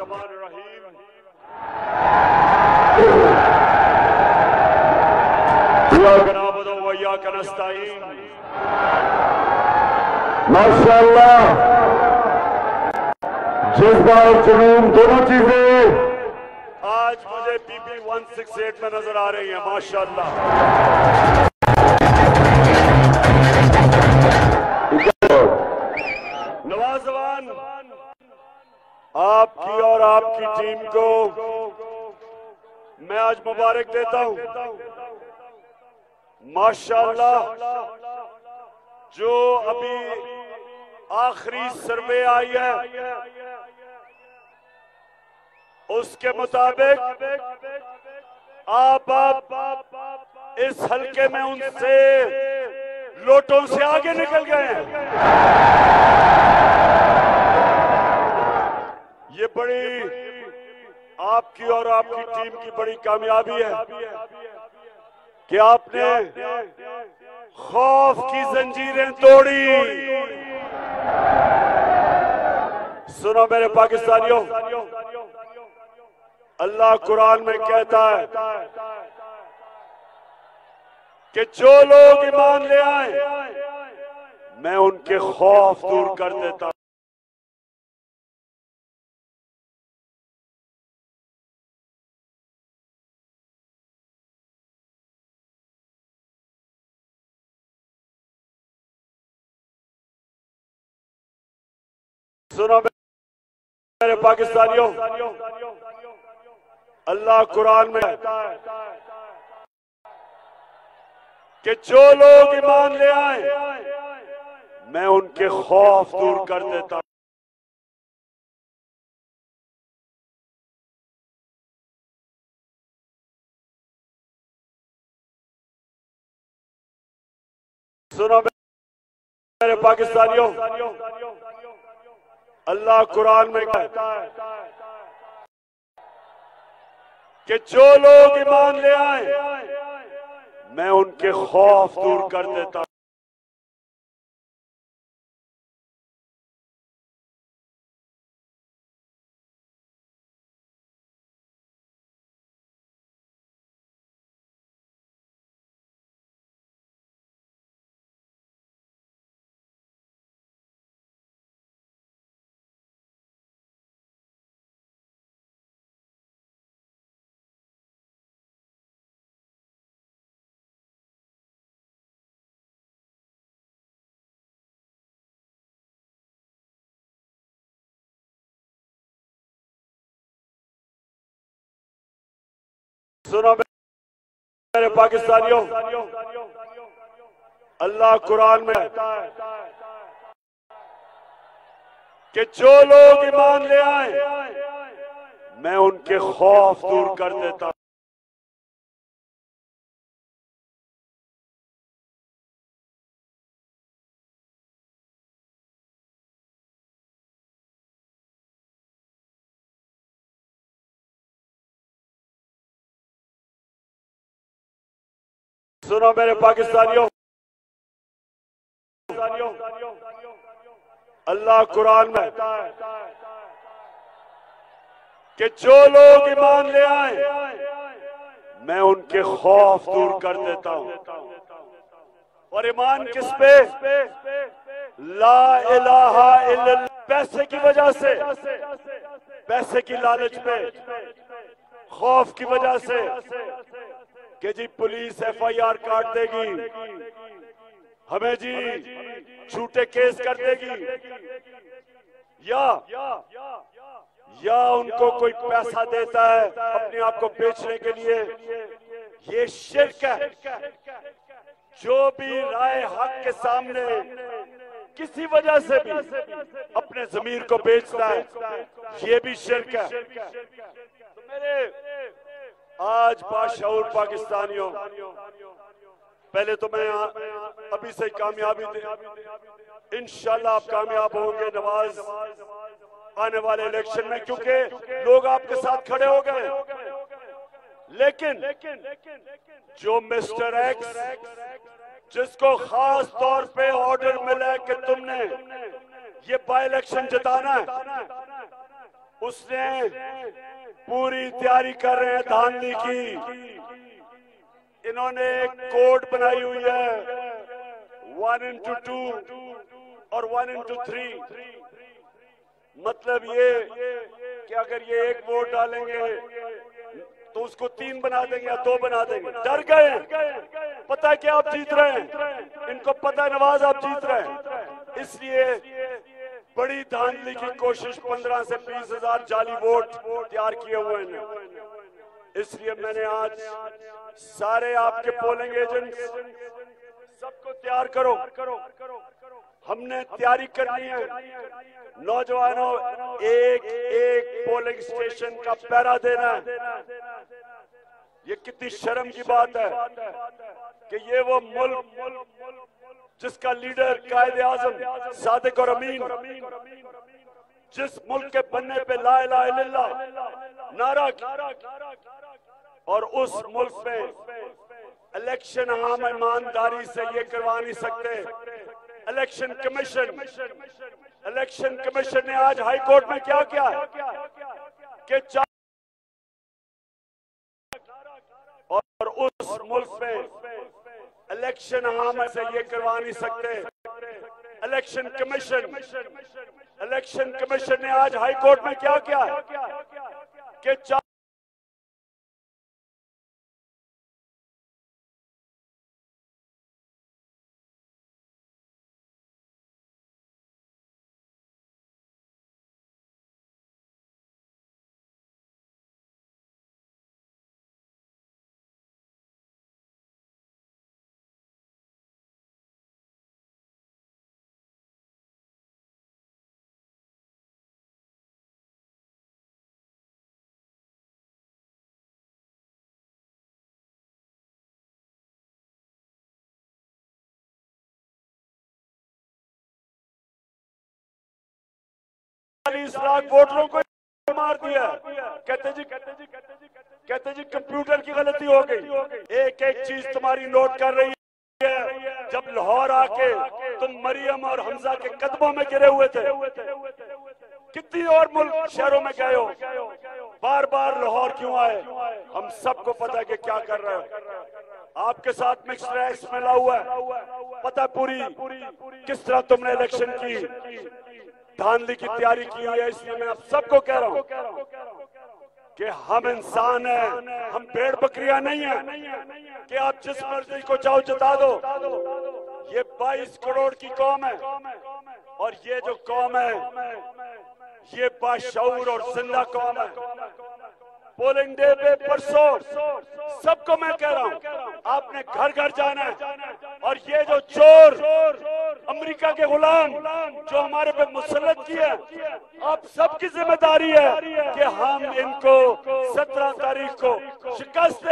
बिस्मिल्लाहिर्रहमानिर्रहीम। इय्याका नअबुदु व इय्याका नस्तईन। माशाअल्लाह, जज्बा और जुनून दोनों चीजें आज मुझे PP 168 में नजर आ रही है। माशाअल्लाह, नवाजवान आपकी और आपकी टीम को मैं आज मुबारक देता हूं। माशाअल्लाह, जो अभी आखिरी सर्वे आई है उसके मुताबिक आप इस हलके में उनसे लोटों से आगे निकल गए हैं। ये बड़ी आपकी और आपकी टीम की बड़ी कामयाबी है कि आपने खौफ की जंजीरें तोड़ी। सुनो मेरे पाकिस्तानियों, अल्लाह कुरान में कहता है कि जो लोग ईमान ले आए मैं उनके खौफ दूर कर देता हूं। सुनो मेरे पाकिस्तानियों, अल्लाह कुरान में कि जो लोग ईमान ले आए मैं उनके खौफ दूर कर देता हूं। सुनो मेरे पाकिस्तानियों, अल्लाह कुरान में कहता है कि जो लोग ईमान ले आए मैं उनके खौफ दूर कर देता हूं। सुनो मेरे पाकिस्तानियों, अल्लाह कुरान में कहता है कि जो लोग ईमान ले आए मैं उनके खौफ दूर कर देता हूं। सुनो मेरे पाकिस्तानियों, अल्लाह कुरान में कहता है कि जो लोग ईमान ले आए मैं उनके खौफ दूर कर देता हूं। और ईमान किस पे? ला इलाहा इल्लल्लाह। पैसे की वजह से, पैसे की लालच पे, खौफ की वजह से कि जी पुलिस FIR काट देगी, हमें जी झूठे केस कर देगी, या उनको कोई पैसा देता है अपने आप को बेचने के लिए। ये शिर्क है। जो भी राय हक के सामने किसी वजह से भी अपने जमीर को बेचता है ये भी शिर्क है। तो मेरे आज बाशऊर पाकिस्तानियों, पहले तो मैं अभी से कामयाबी दे, इंशाल्लाह आप कामयाब होंगे नवाज आने वाले इलेक्शन में, क्योंकि लोग आपके साथ खड़े हो गए। लेकिन जो मिस्टर एक्स जिसको खास तौर पे ऑर्डर मिला है कि तुमने ये बाई इलेक्शन जिताना है, उसने पूरी तैयारी कर रहे हैं धांधली की। इन्होंने एक कोड बनाई हुई है 1x2 और 1x3। मतलब ये कि अगर ये एक वोट डालेंगे तो उसको 3 बना देंगे या 2 बना देंगे। डर गए, पता है कि आप जीत रहे हैं, इनको पता है नवाज आप जीत रहे हैं, इसलिए बड़ी धांधली की कोशिश 15 से 20 हजार जाली वोट तैयार किए हुए हैं। इसलिए मैंने आज सारे आपके पोलिंग एजेंट्स सबको तैयार करो, हमने तैयारी करनी है। नौजवानों, एक एक पोलिंग स्टेशन का पहरा देना है। ये कितनी शर्म की बात है कि ये वो मुल्क जिसका लीडर कायदे आजम सादिक और अमीन, जिस मुल्क के बनने पे ला इलाहा इल्लल्लाह नारा, और उस मुल्क में इलेक्शन हम ईमानदारी से ये करवा नहीं सकते। इलेक्शन कमीशन ने आज हाई कोर्ट में क्या किया कि और उस मुल्क में इलेक्शन हम से ये करवा नहीं सकते। इलेक्शन कमीशन ने आज हाई कोर्ट में क्या किया कि लाख वोटरों को मार दिया। कहते जी कंप्यूटर की गलती हो गई। एक एक चीज तुम्हारी नोट कर रही है। जब लाहौर आके तुम मरियम और हमजा के कदमों में गिरे हुए थे, कितनी और मुल्क शहरों में गए हो, बार बार लाहौर क्यों आए? हम सबको पता है कि क्या कर रहे हो। आपके साथ मिक्स रैक्स मिला हुआ है, पता पूरी किस तरह तुमने इलेक्शन की धांधली की तैयारी की हुई है। इसलिए मैं आप सबको कह रहा हूं कि हम इंसान हैं, हम भेड़ बकरियां नहीं हैं कि आप जिस मर्जी को चाहो जता दो। ये 22 करोड़ की कौम है और ये जो कौम है ये बाशऊर और जिंदा कौम है। पोलिंग डे पे परसों सबको मैं कह रहा हूं आपने घर घर जाना है और ये जो चोर अमेरिका के गुलाम जो हमारे पे मुसल्लत किए, आप सबकी जिम्मेदारी है कि हम इनको 17 तारीख को शिकस्त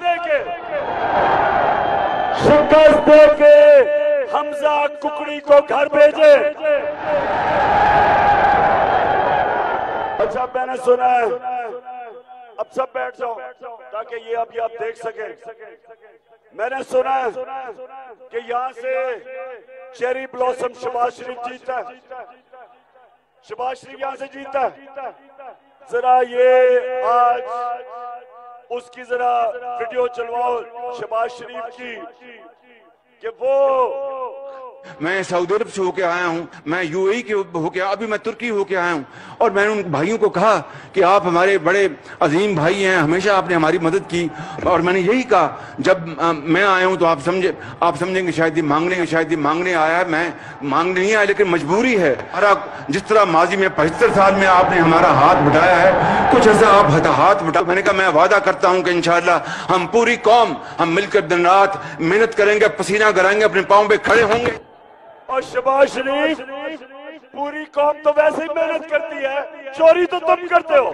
देके हमजा कुकड़ी को घर भेजे। अच्छा, मैंने सुना है, अब सब बैठ जाओ ताकि ये अभी आप देख सके। मैंने सुना है कि यहाँ से चेरी ब्लॉसम शहबाज शरीफ जीता है। शहबाज शरीफ यहाँ से जीता है। जरा ये आज उसकी जरा वीडियो चलवाओ शहबाज शरीफ की कि वो मैं सऊदी अरब से होके आया हूँ, मैं यूएई के होके, अभी मैं तुर्की होके आया हूँ और मैंने उन भाइयों को कहा कि आप हमारे बड़े अजीम भाई हैं, हमेशा आपने हमारी मदद की। और मैंने यही कहा जब मैं आया हूँ तो आप समझेंगे शायद ये मांगने आया है। मैं मांगने नहीं आया, लेकिन मजबूरी है। जिस तरह माजी में 75 साल में आपने हमारा हाथ बढ़ाया है, कुछ ऐसा आप हाथ बढ़ा। मैंने कहा मैं वादा करता हूँ कि इंशाअल्लाह हम पूरी कौम हम मिलकर दिन रात मेहनत करेंगे, पसीना कराएंगे, अपने पाँव पे खड़े होंगे। और शहबाज शरीफ, पूरी कौम तो वैसे ही मेहनत करती है, चोरी तो तुम करते हो।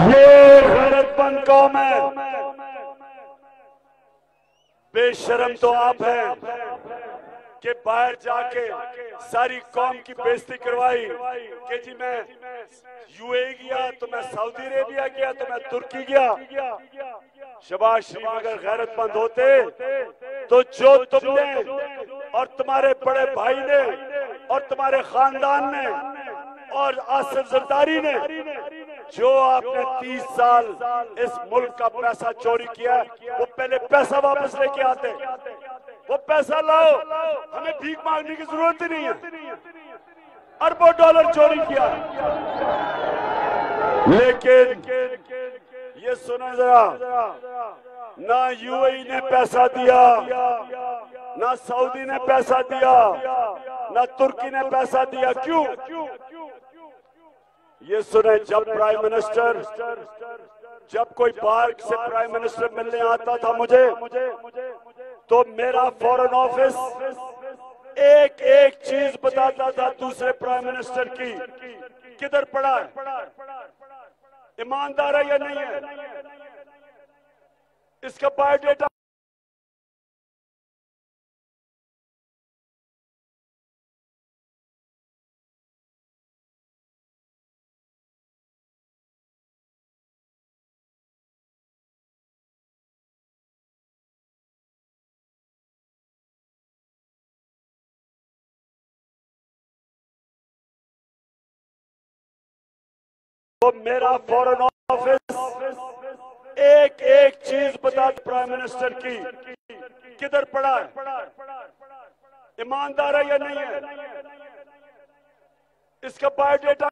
ये गैरतमंद कौम है, बेशरम तो आप हैं कि बाहर जाके सारी कौम की बेइज्जती करवाई कि जी मैं यूएई गया तो मैं सऊदी अरेबिया गया तो मैं तुर्की गया। शहबाज शरीफ अगर गैरतमंद होते तो जो तुमने और तुम्हारे बड़े भाई ने और तुम्हारे खानदान ने और आसिफ जरदारी ने जो आपने 30 साल इस मुल्क का पैसा चोरी किया, वो पहले पैसा वापस लेके आते। वो पैसा लाओ, हमें भीख मांगने की जरूरत ही नहीं है। अरबों डॉलर चोरी किया, लेकिन ये सुनो जरा, ना यूएई ने पैसा दिया, ना सऊदी ने पैसा दिया, ना तुर्की ने पैसा दिया। क्यों? ये सुने, जब कोई बाहर से प्राइम मिनिस्टर मिलने आता था मुझे, तो मेरा फॉरेन ऑफिस एक एक चीज बताता था दूसरे प्राइम मिनिस्टर की, किधर पड़ा है, ईमानदार है या नहीं है, इसका बायोडेटा। तो मेरा फॉरेन ऑफिस एक एक चीज बता प्राइम मिनिस्टर की, किधर पड़ा है, ईमानदार है या नहीं है, इसका बायोडेटा।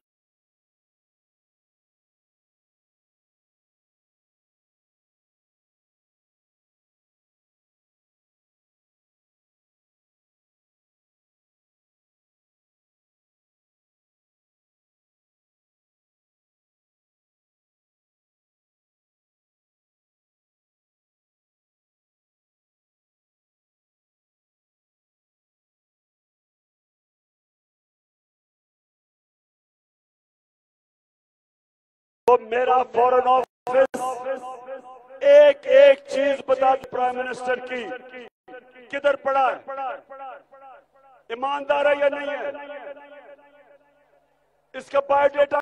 तो मेरा फॉरेन ऑफिस एक एक चीज बता प्राइम मिनिस्टर की, किधर पड़ा है, ईमानदार है या नहीं है, इसका बायोडेटा।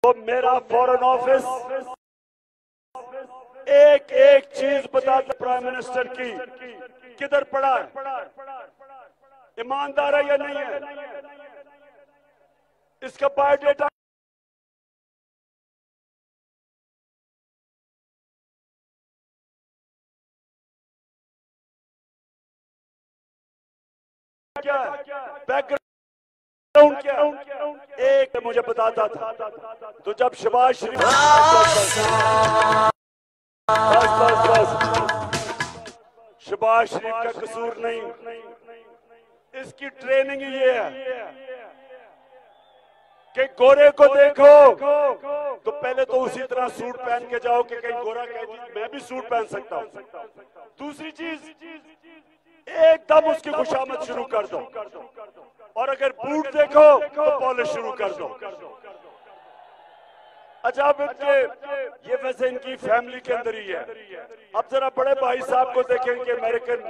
तो मेरा फॉरेन ऑफिस एक एक चीज बता प्राइम मिनिस्टर की, किधर पड़ा है, ईमानदार है या नहीं है, इसका बायोडेटा। क्या बैकग्राउंड क्या एक मुझे बताता था, तो जब शहबाज शरीफ, शहबाज शरीफ का कसूर नहीं, इसकी ट्रेनिंग ये है कि गोरे को देखो तो पहले तो उसी तरह सूट पहन के जाओ कि कहीं गोरा कहती मैं भी सूट पहन सकता हूं। दूसरी चीज, एकदम उसकी खुशामद शुरू कर दो, और अगर बूट देखो तो पॉलिश शुरू कर दो। अच्छा, अब ये वैसे इनकी फैमिली के अंदर ही है। अब जरा बड़े भाई साहब को देखेंगे, अमेरिकन,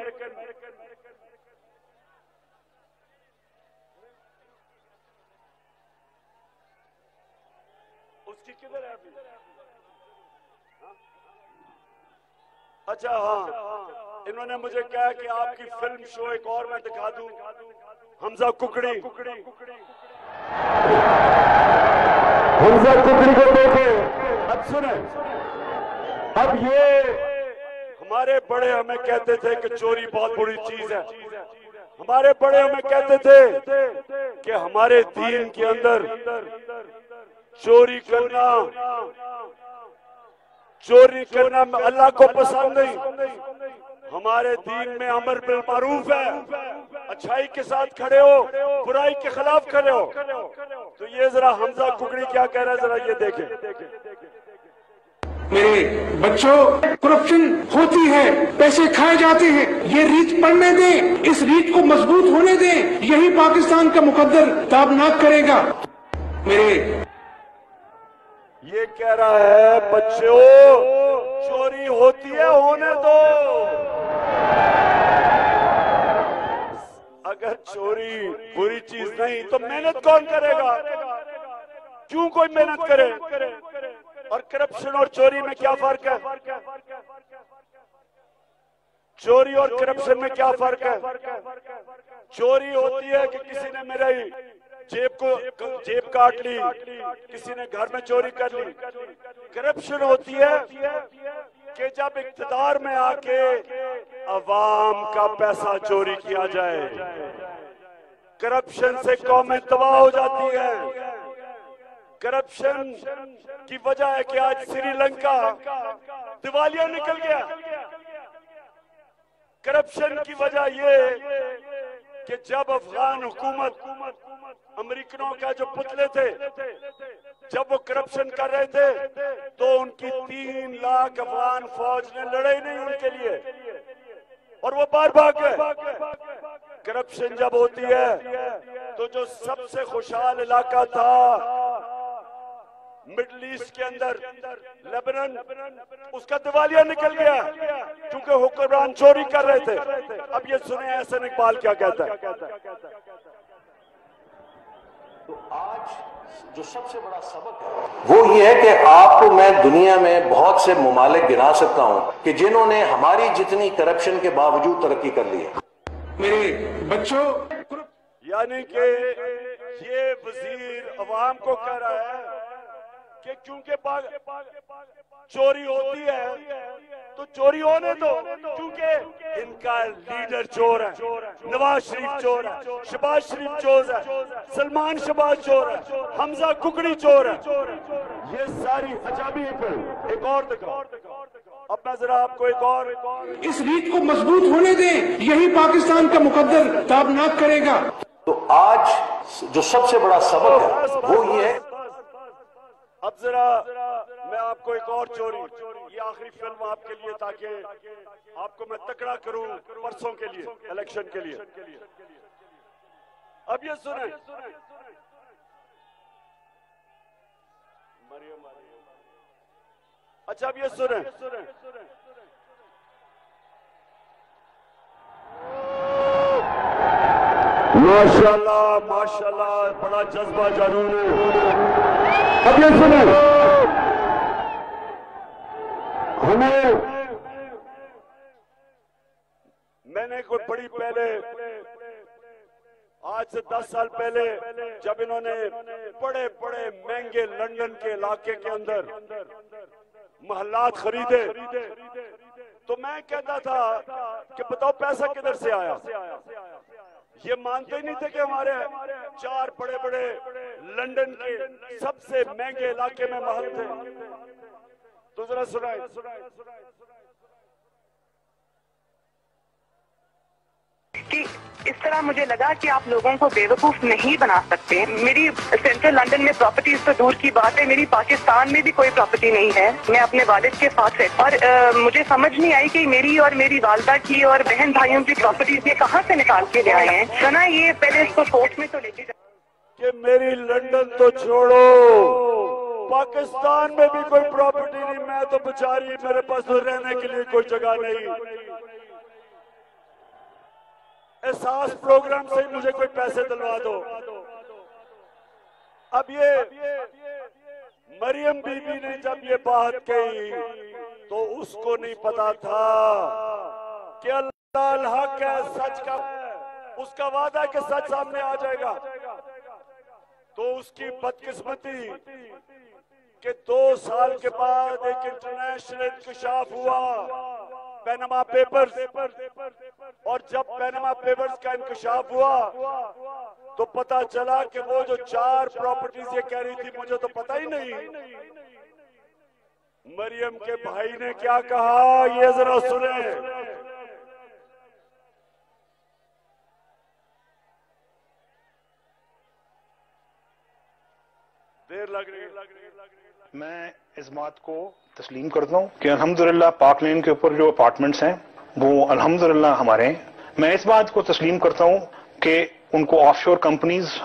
उसकी किधर है अभी? अच्छा हाँ, इन्होंने मुझे कहा कि आपकी फिल्म शो एक और मैं दिखा दूं, हमजा कुकड़ी। हमजा कुकड़ी को देखो। अब सुने, अब ये हमारे बड़े हमें कहते थे कि चोरी बहुत बुरी चीज है। हमारे बड़े हमें कहते थे कि हमारे दीन के अंदर चोरी करना अल्लाह को पसंद नहीं। हमारे दीन में अमर बिल मारूफ है, अच्छाई के साथ खड़े हो, बुराई के खिलाफ खड़े हो। तो ये जरा हमजा कुकड़ी क्या कह रहा है, जरा ये देखें। मेरे बच्चों, करप्शन होती है, पैसे खाए जाते हैं, ये रीत पढ़ने दें, इस रीत को मजबूत होने दें, यही पाकिस्तान का मुकद्दर ताबनाक करेगा। मेरे ये कह रहा है बच्चों, चोरी होती है, होने दो। अगर चोरी बुरी चीज नहीं तो मेहनत कौन करेगा? क्यों कोई मेहनत करे? और करप्शन और चोरी में क्या फर्क है? चोरी और करप्शन में क्या फर्क है? चोरी होती है कि किसी ने मेरी जेब काट ली, किसी ने घर में चोरी कर ली। करप्शन होती है कि जब इख्तिदार में आके अवाम का पैसा चोरी किया जाए। करप्शन से कौमें तबाह हो जाती है। करप्शन की वजह है कि आज श्रीलंका दिवालिया निकल गया। करप्शन की वजह ये कि जब अफगान हुकूमत अमेरिकनों का जो पुतले थे, जब वो करप्शन कर रहे थे तो उनकी 3 लाख अफगान फौज ने लड़ाई नहीं उनके लिए और वो बाहर भाग गए। करप्शन जब होती है तो जो सबसे खुशहाल इलाका था मिडल ईस्ट के अंदर, लेबनान, उसका दिवालिया निकल गया क्योंकि हुक्मरान चोरी कर रहे थे। अब ये सुने एहसन इकबाल क्या कहता है। तो आज जो सबसे बड़ा सबक है वो ये है कि आपको मैं दुनिया में बहुत से ममालिक गिना सकता हूं कि जिन्होंने हमारी जितनी करप्शन के बावजूद तरक्की कर ली है। मेरे बच्चों, यानी कि ये वजीर अवाम को कह रहा है कि क्योंकि चोरी होती है तो चोरी होने दो, क्योंकि इनका लीडर चोर है, नवाज शरीफ चोर है, शहबाज शरीफ चोर है, सलमान शहबाज चोर है, हमजा कुकड़ी चोर है। ये सारी अजाबी एक और दिखाओ। अब मैं जरा आपको एक और इस रीत को मजबूत होने दें, यही पाकिस्तान का मुकद्दर ताबनाक करेगा। तो आज जो सबसे बड़ा सबक है वो ये है। अब जरा मैं आपको एक और चोरी, ये आखिरी फिल्म आपके लिए ताकि आपको मैं तकड़ा करूं परसों के लिए, इलेक्शन के लिए। अब ये सुने, अच्छा अब ये सुने, माशाल्लाह माशाल्लाह, बड़ा जज्बा जरूर है। अब ये सुनो, हमें मैंने कोई बड़ी पहले, आज से 10 साल पहले, जब इन्होंने बड़े बड़े महंगे लंदन के इलाके के अंदर महल्लात खरीदे तो मैं कहता था कि बताओ पैसा किधर से आया। ये मानते ही नहीं थे कि हमारे 4 बड़े बड़े लंदन के सबसे महंगे इलाके में महल थे। तो जरा सुनाए, कि इस तरह मुझे लगा कि आप लोगों को बेवकूफ नहीं बना सकते। मेरी सेंट्रल लंदन में प्रॉपर्टीज तो दूर की बात है, मेरी पाकिस्तान में भी कोई प्रॉपर्टी नहीं है। मैं अपने वालिद के साथ है और मुझे समझ नहीं आई कि मेरी और मेरी वालदा की और बहन भाइयों की प्रॉपर्टीज ये कहाँ से निकाल के ले आए हैं। सुना ये पहले इसको कोर्ट में तो लेके जाए कि मेरी लंदन तो छोड़ो, पाकिस्तान में भी कोई प्रॉपर्टी नहीं। मैं तो बेचारी, मेरे पास तो रहने के लिए कोई जगह नहीं। एहसास प्रोग्राम से ही मुझे कोई पैसे दिलवा दो। अब ये मरियम बीबी ने जब ये बात कही तो उसको नहीं पता था कि अल्लाह हक है, सच का उसका वादा है कि सच सामने आ जाएगा। तो उसकी बदकिस्मती कि 2 साल के बाद एक इंटरनेशनल इंकशाफ हुआ, पैनामा पेपर्स, और जब पैनामा पेपर्स का इंकशाफ हुआ तो पता चला कि वो जो 4 प्रॉपर्टीज ये कह रही थी, मुझे तो पता ही नहीं। मरियम के भाई ने क्या कहा ये जरा सुने। देर लग रही है। मैं इस बात को तस्लीम करता हूँ कि अल्हम्दुलिल्लाह पाक लेन के ऊपर जो अपार्टमेंट्स हैं वो अल्हम्दुलिल्लाह हमारे हैं। मैं इस बात को तस्लीम करता हूँ कि उनको ऑफशोर कंपनीज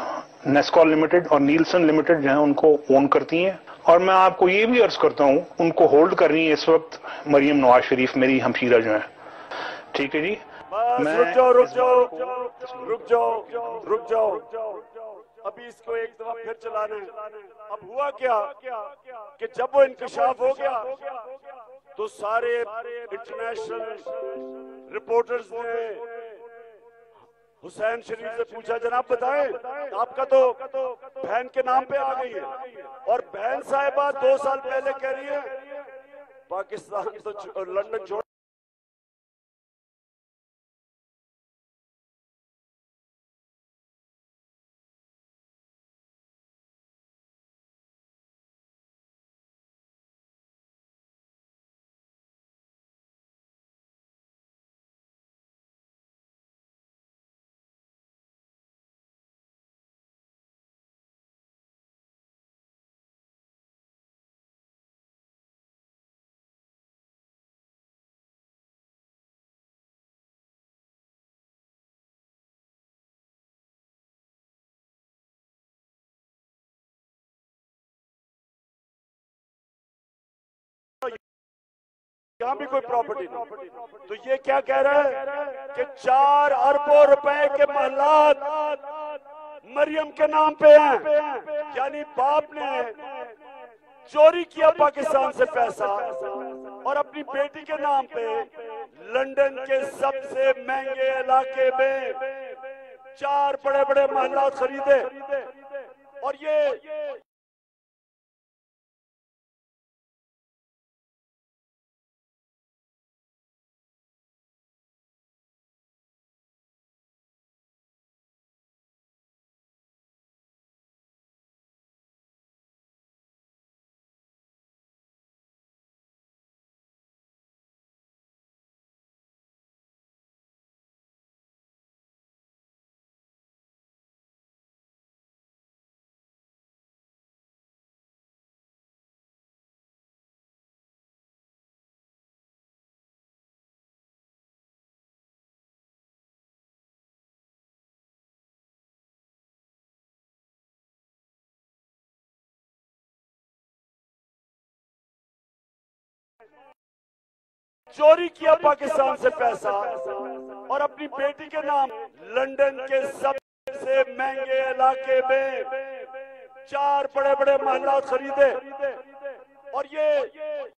नेस्कॉल लिमिटेड और नीलसन लिमिटेड जो है उनको ओन करती हैं। और मैं आपको ये भी अर्ज करता हूँ उनको होल्ड कर रही है इस वक्त मरियम नवाज शरीफ, मेरी हमशीरा जो है। ठीक है जी। बस मैं रुक जाओ रुक इस जाओ बात को तस्लीम रुक जाओ रुक जाओ। अभी इसको एक दफा फिर चलाना है। अब हुआ क्या कि जब वो इंकशाफ हो गया तो सारे इंटरनेशनल रिपोर्टर्स ने हुसैन शरीफ से पूछा, जनाब बताएं आपका तो बहन के नाम पे आ गई है, और बहन साहिबा 2 साल पहले कह रही है पाकिस्तान तो लंदन छोड़। यहाँ भी कोई प्रॉपर्टी नहीं। तो ये क्या कह रहा है कि 4 अरबों रुपए के महलात मरियम के नाम पे हैं, यानी बाप ने चोरी किया पाकिस्तान से पैसा और अपनी बेटी के नाम पे लंदन के सबसे महंगे इलाके में 4 बड़े बड़े महलात खरीदे। और ये चोरी किया पाकिस्तान से पैसा और अपनी बेटी के नाम लंदन के सबसे महंगे इलाके में 4 बड़े बड़े महलात खरीदे। और ये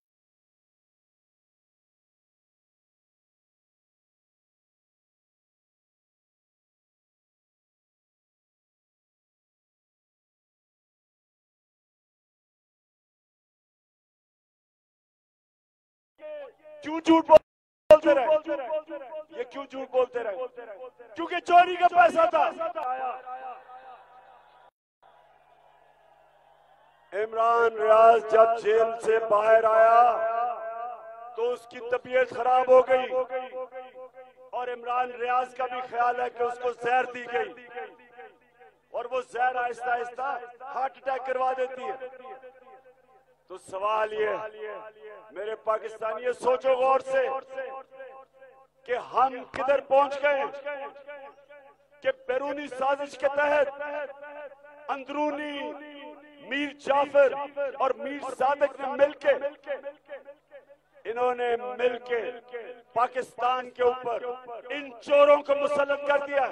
क्यों झूठ बोलते रहे? ये क्यों झूठ बोलते रहे? क्योंकि चोरी का पैसा था। इमरान रियाज जब जेल से बाहर आया तो उसकी तबीयत खराब हो गई और इमरान रियाज का भी ख्याल है कि उसको जहर दी गई और वो जहर आहिस्ता आहिस्ता हार्ट अटैक करवा देती है। तो सवाल ये, मेरे पाकिस्तानी सोचो गौर से कि हम किधर पहुंच गए कि बैरूनी साजिश के तहत अंदरूनी मीर जाफर और मीर सादिक ने मिलके इन्होंने मिलके पाकिस्तान के ऊपर इन चोरों को मुसल्लत कर दिया।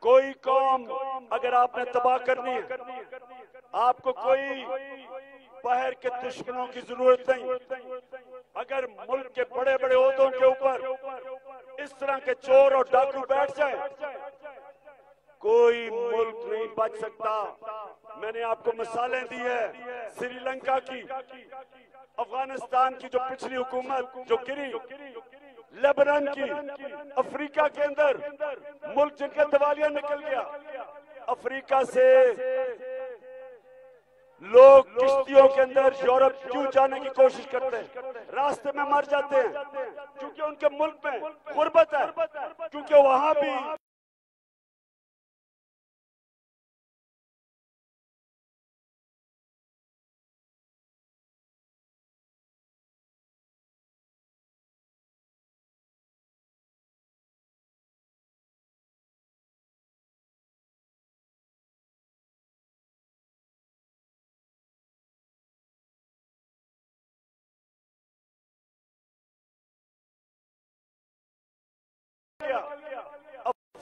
कोई कौम अगर आपने तबाह करनी है, आपको कोई बाहर के दुश्मनों की जरूरत नहीं। अगर मुल्क के बड़े बड़े ओहदों के ऊपर इस तरह के चोर और डाकू बैठ जाए, कोई मुल्क नहीं बच सकता। मैंने आपको मिसालें दी है श्रीलंका की, अफगानिस्तान की जो पिछली हुकूमत जो गिरी, लेबनान की, अफ्रीका के अंदर मुल्क जिनका दिवालिया निकल गया। अफ्रीका से लोग किश्तियों के अंदर यूरोप क्यों जाने की कोशिश करते हैं? रास्ते में मर जाते हैं क्योंकि उनके मुल्क में गुर्बत है, क्योंकि वहां भी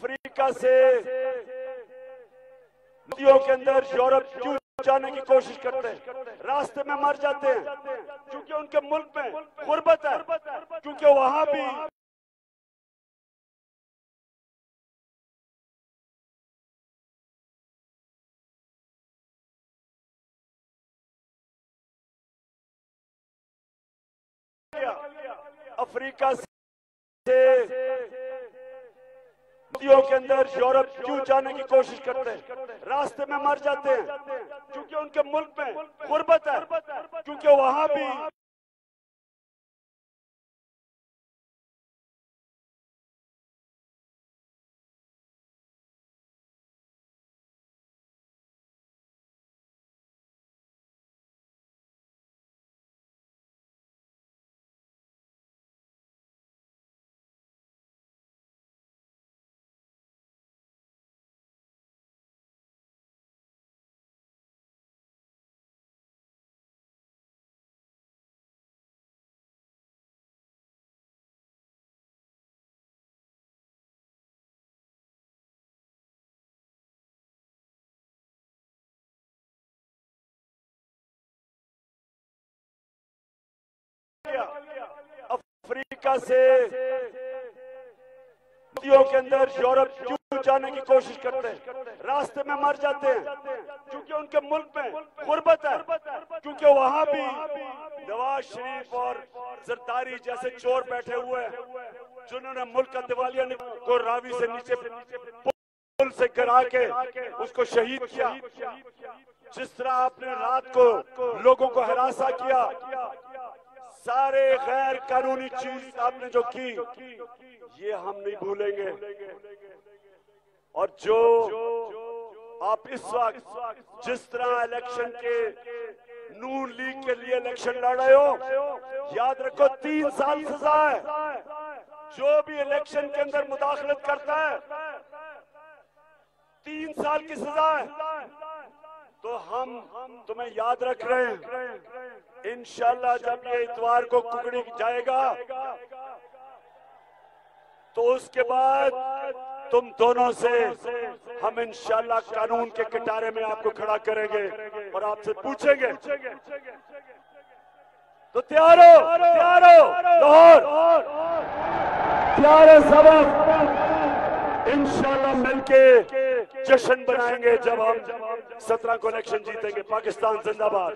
अफ्रीका से नदियों के अंदर यूरोप क्यों जाने की कोशिश करते हैं, रास्ते में मर जाते हैं, क्योंकि उनके मुल्क में गुर्बत है, क्योंकि वहां भी अफ्रीका से नदियों के अंदर यूरोप क्यों जाने की कोशिश करते हैं, रास्ते में मर जाते हैं, क्योंकि उनके मुल्क में गुर्बत है, क्योंकि वहां भी अफ्रीका से नदियों के अंदर यूरोप क्यों जाने की कोशिश करते हैं, रास्ते में मर जाते हैं, क्योंकि उनके मुल्क में गुर्बत है, क्योंकि वहां भी नवाज शरीफ और जरदारी जैसे चोर बैठे हुए हैं, जिन्होंने मुल्क का दिवालिया को रावी से नीचे पुल से गिरा के उसको शहीद किया। जिस तरह आपने रात को लोगों को हरासा किया, सारे गैर कानूनी चीज आपने जो की, ये हम नहीं भूलेंगे। और जो आप इस वक्त जिस तरह इलेक्शन के नून लीग के लिए इलेक्शन लड़ रहे हो, याद रखो 3 साल सजा है। जो भी इलेक्शन के अंदर मुदाखलत करता है 3 साल की सजा है। तो हम तुम्हें याद रख रहे हैं, इंशाल्लाह जब ये इतवार को कुकड़ी जाएगा तो उसके बाद तुम दोनों से हम इंशाल्लाह कानून के किनारे में आपको खड़ा करेंगे और आपसे पूछेंगे। तो तैयार हो लाहौर, तैयार हो सबक, इंशाल्लाह मिलके जश्न बनाएंगे जब हम 17 को इलेक्शन जीतेंगे। पाकिस्तान जिंदाबाद।